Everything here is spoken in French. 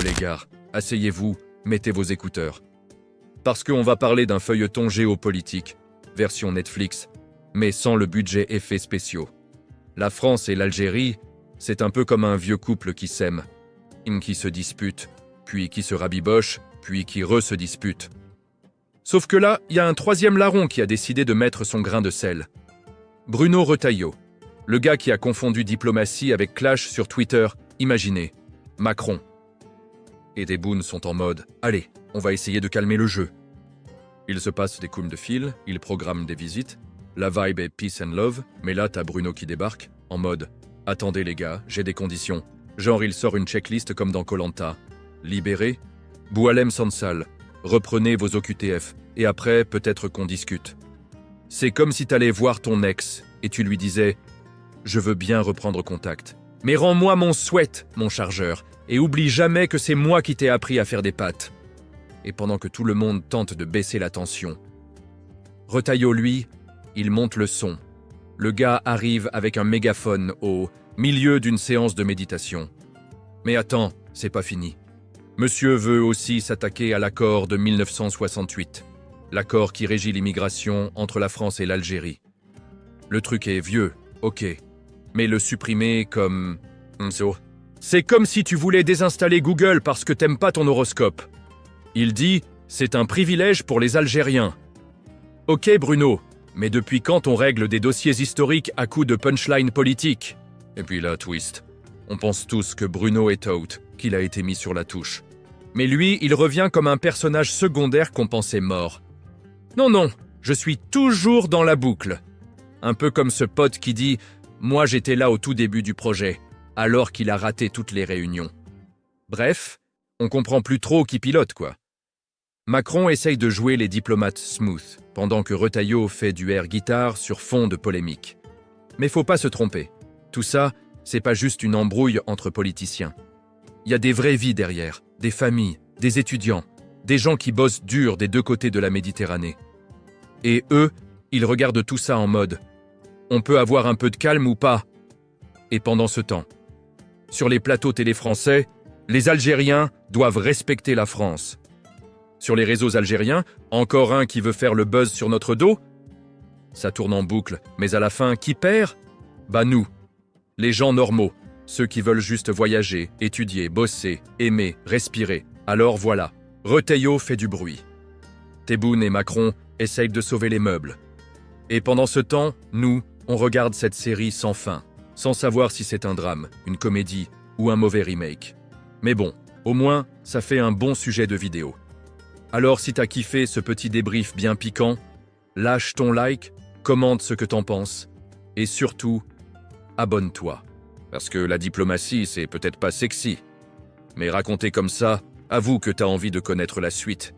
les gars, asseyez-vous, mettez vos écouteurs. Parce qu'on va parler d'un feuilleton géopolitique, version Netflix, mais sans le budget effets spéciaux. La France et l'Algérie, c'est un peu comme un vieux couple qui s'aime, qui se dispute, puis qui se rabiboche, puis qui se dispute. Sauf que là, il y a un troisième larron qui a décidé de mettre son grain de sel. Bruno Retailleau, le gars qui a confondu diplomatie avec clash sur Twitter, imaginez, Macron. Et des boons sont en mode « Allez, on va essayer de calmer le jeu ». Il se passe des coups de fil, il programme des visites, la vibe est peace and love, mais là t'as Bruno qui débarque, en mode « Attendez les gars, j'ai des conditions ». Genre il sort une checklist comme dans Koh-Lanta. Libéré, Boualem Sansal, reprenez vos OQTF, et après peut-être qu'on discute. C'est comme si t'allais voir ton ex, et tu lui disais « Je veux bien reprendre contact, mais rends-moi mon sweat, mon chargeur, et oublie jamais que c'est moi qui t'ai appris à faire des pâtes. » Et pendant que tout le monde tente de baisser la tension. Retailleau, lui, il monte le son. Le gars arrive avec un mégaphone au milieu d'une séance de méditation. Mais attends, c'est pas fini. Monsieur veut aussi s'attaquer à l'accord de 1968, l'accord qui régit l'immigration entre la France et l'Algérie. Le truc est vieux, ok, mais le supprimer comme... C'est comme si tu voulais désinstaller Google parce que t'aimes pas ton horoscope. Il dit « C'est un privilège pour les Algériens ». Ok Bruno, mais depuis quand on règle des dossiers historiques à coups de punchline politique? Et puis là, twist. On pense tous que Bruno est out, qu'il a été mis sur la touche. Mais lui, il revient comme un personnage secondaire qu'on pensait mort. Non, non, je suis toujours dans la boucle. Un peu comme ce pote qui dit « Moi j'étais là au tout début du projet », alors qu'il a raté toutes les réunions. Bref, on comprend plus trop qui pilote, quoi. Macron essaye de jouer les diplomates smooth, pendant que Retailleau fait du air guitare sur fond de polémique. Mais faut pas se tromper. Tout ça, c'est pas juste une embrouille entre politiciens. Il y a des vraies vies derrière, des familles, des étudiants, des gens qui bossent dur des deux côtés de la Méditerranée. Et eux, ils regardent tout ça en mode « On peut avoir un peu de calme ou pas ?» Et pendant ce temps, sur les plateaux télé français, les Algériens doivent respecter la France. Sur les réseaux algériens, encore un qui veut faire le buzz sur notre dos? Ça tourne en boucle, mais à la fin, qui perd? Bah nous, les gens normaux, ceux qui veulent juste voyager, étudier, bosser, aimer, respirer. Alors voilà, Retailleau fait du bruit. Tebboune et Macron essayent de sauver les meubles. Et pendant ce temps, nous, on regarde cette série sans fin, sans savoir si c'est un drame, une comédie ou un mauvais remake. Mais bon, au moins, ça fait un bon sujet de vidéo. Alors si t'as kiffé ce petit débrief bien piquant, lâche ton like, commente ce que t'en penses, et surtout, abonne-toi. Parce que la diplomatie, c'est peut-être pas sexy, mais raconté comme ça, avoue que t'as envie de connaître la suite.